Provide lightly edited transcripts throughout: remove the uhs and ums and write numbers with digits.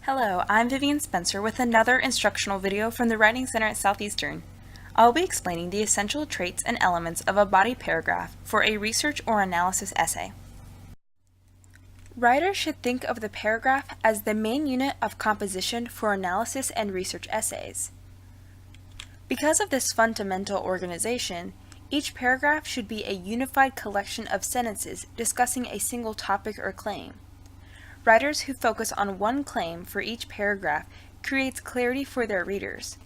Hello, I'm Vivian Spencer with another instructional video from the Writing Center at Southeastern. I'll be explaining the essential traits and elements of a body paragraph for a research or analysis essay. Writers should think of the paragraph as the main unit of composition for analysis and research essays. Because of this fundamental organization, each paragraph should be a unified collection of sentences discussing a single topic or claim. Writers who focus on one claim for each paragraph creates clarity for their readers.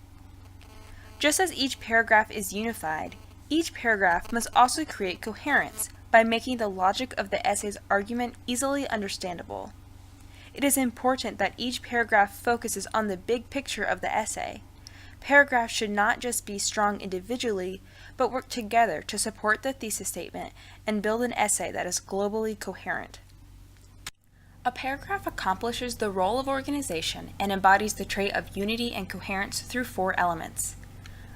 Just as each paragraph is unified, each paragraph must also create coherence by making the logic of the essay's argument easily understandable. It is important that each paragraph focuses on the big picture of the essay. Paragraphs should not just be strong individually, but work together to support the thesis statement and build an essay that is globally coherent. A paragraph accomplishes the role of organization and embodies the trait of unity and coherence through four elements.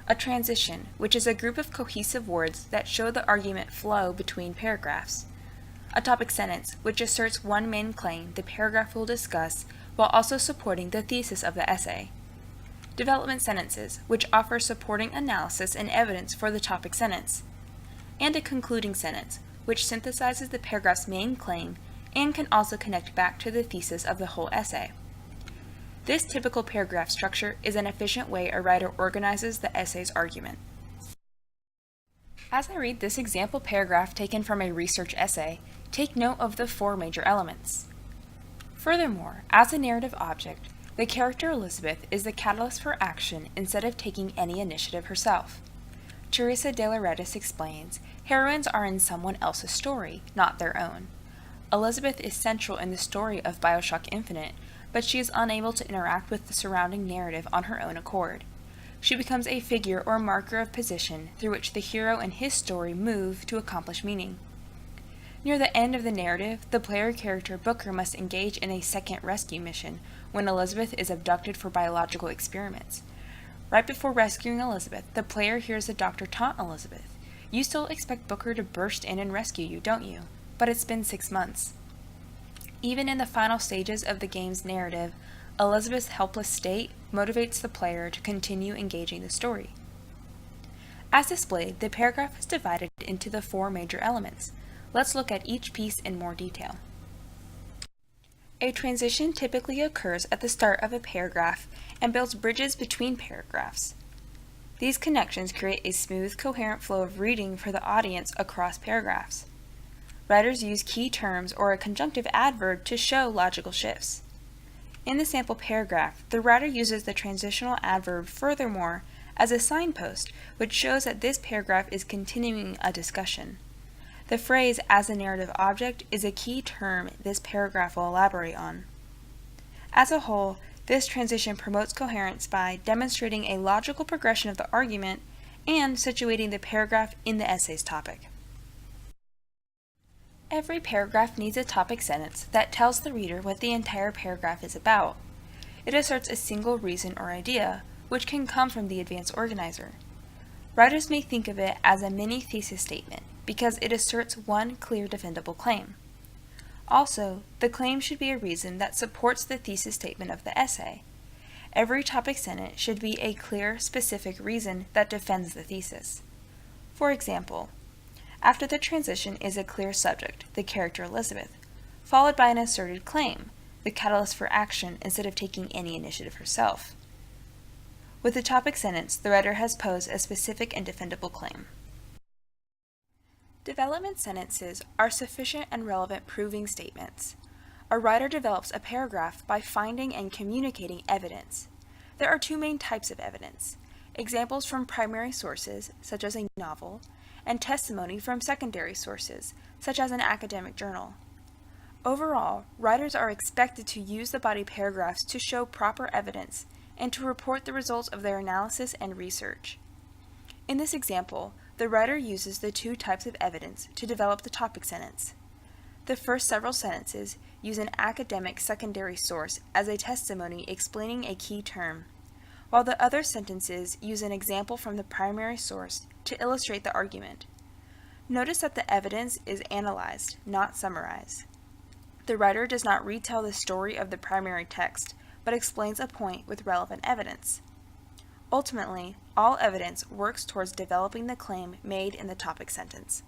A transition, which is a group of cohesive words that show the argument flow between paragraphs. A topic sentence, which asserts one main claim the paragraph will discuss while also supporting the thesis of the essay. Development sentences, which offer supporting analysis and evidence for the topic sentence. And a concluding sentence, which synthesizes the paragraph's main claim and can also connect back to the thesis of the whole essay. This typical paragraph structure is an efficient way a writer organizes the essay's argument. As I read this example paragraph taken from a research essay, take note of the four major elements. Furthermore, as a narrative object, the character Elizabeth is the catalyst for action instead of taking any initiative herself. Teresa de Lauretis explains, heroines are in someone else's story, not their own. Elizabeth is central in the story of BioShock Infinite, but she is unable to interact with the surrounding narrative on her own accord. She becomes a figure or marker of position through which the hero and his story move to accomplish meaning. Near the end of the narrative, the player character Booker must engage in a second rescue mission when Elizabeth is abducted for biological experiments. Right before rescuing Elizabeth, the player hears the doctor taunt Elizabeth. You still expect Booker to burst in and rescue you, don't you? But it's been 6 months. Even in the final stages of the game's narrative, Elizabeth's helpless state motivates the player to continue engaging the story. As displayed, the paragraph is divided into the four major elements. Let's look at each piece in more detail. A transition typically occurs at the start of a paragraph and builds bridges between paragraphs. These connections create a smooth, coherent flow of reading for the audience across paragraphs. Writers use key terms or a conjunctive adverb to show logical shifts. In the sample paragraph, the writer uses the transitional adverb furthermore as a signpost, which shows that this paragraph is continuing a discussion. The phrase as a narrative object is a key term this paragraph will elaborate on. As a whole, this transition promotes coherence by demonstrating a logical progression of the argument and situating the paragraph in the essay's topic. Every paragraph needs a topic sentence that tells the reader what the entire paragraph is about. It asserts a single reason or idea, which can come from the advanced organizer. Writers may think of it as a mini thesis statement because it asserts one clear defendable claim. Also, the claim should be a reason that supports the thesis statement of the essay. Every topic sentence should be a clear, specific reason that defends the thesis. For example, after the transition is a clear subject, the character Elizabeth, followed by an asserted claim, the catalyst for action instead of taking any initiative herself. With the topic sentence, the writer has posed a specific and defendable claim. Development sentences are sufficient and relevant proving statements. A writer develops a paragraph by finding and communicating evidence. There are two main types of evidence: examples from primary sources, such as a novel, and testimony from secondary sources, such as an academic journal. Overall, writers are expected to use the body paragraphs to show proper evidence and to report the results of their analysis and research. In this example, the writer uses the two types of evidence to develop the topic sentence. The first several sentences use an academic secondary source as a testimony explaining a key term, while the other sentences use an example from the primary source to illustrate the argument. Notice that the evidence is analyzed, not summarized. The writer does not retell the story of the primary text, but explains a point with relevant evidence. Ultimately, all evidence works towards developing the claim made in the topic sentence.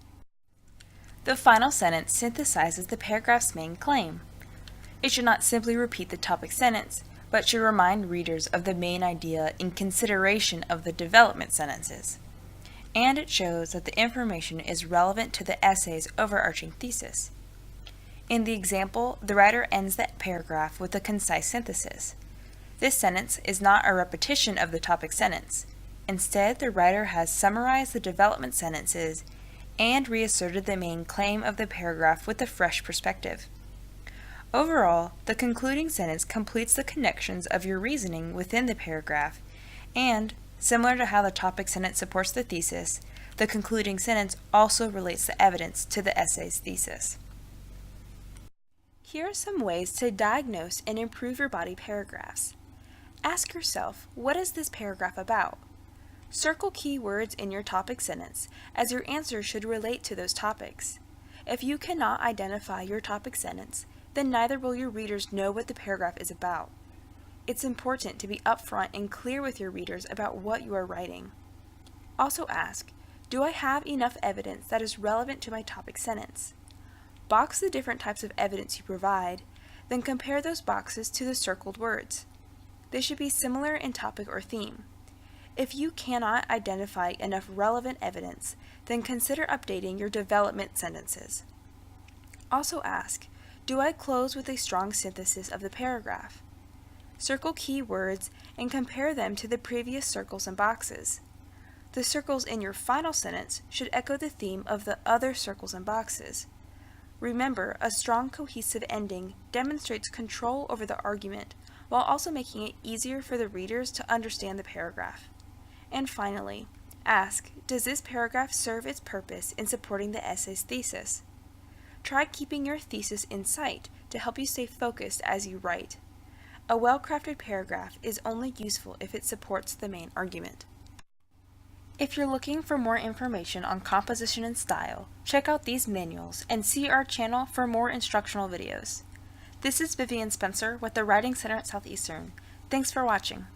The final sentence synthesizes the paragraph's main claim. It should not simply repeat the topic sentence, but should remind readers of the main idea in consideration of the development sentences. And it shows that the information is relevant to the essay's overarching thesis. In the example, the writer ends the paragraph with a concise synthesis. This sentence is not a repetition of the topic sentence. Instead, the writer has summarized the development sentences and reasserted the main claim of the paragraph with a fresh perspective. Overall, the concluding sentence completes the connections of your reasoning within the paragraph, and, similar to how the topic sentence supports the thesis, the concluding sentence also relates the evidence to the essay's thesis. Here are some ways to diagnose and improve your body paragraphs. Ask yourself, what is this paragraph about? Circle key words in your topic sentence, as your answer should relate to those topics. If you cannot identify your topic sentence, then neither will your readers know what the paragraph is about. It's important to be upfront and clear with your readers about what you are writing. Also ask, do I have enough evidence that is relevant to my topic sentence? Box the different types of evidence you provide, then compare those boxes to the circled words. They should be similar in topic or theme. If you cannot identify enough relevant evidence, then consider updating your development sentences. Also ask, do I close with a strong synthesis of the paragraph? Circle key words and compare them to the previous circles and boxes. The circles in your final sentence should echo the theme of the other circles and boxes. Remember, a strong cohesive ending demonstrates control over the argument while also making it easier for the readers to understand the paragraph. And finally, ask, does this paragraph serve its purpose in supporting the essay's thesis? Try keeping your thesis in sight to help you stay focused as you write. A well-crafted paragraph is only useful if it supports the main argument. If you're looking for more information on composition and style, check out these manuals and see our channel for more instructional videos. This is Vivian Spencer with the Writing Center at Southeastern. Thanks for watching.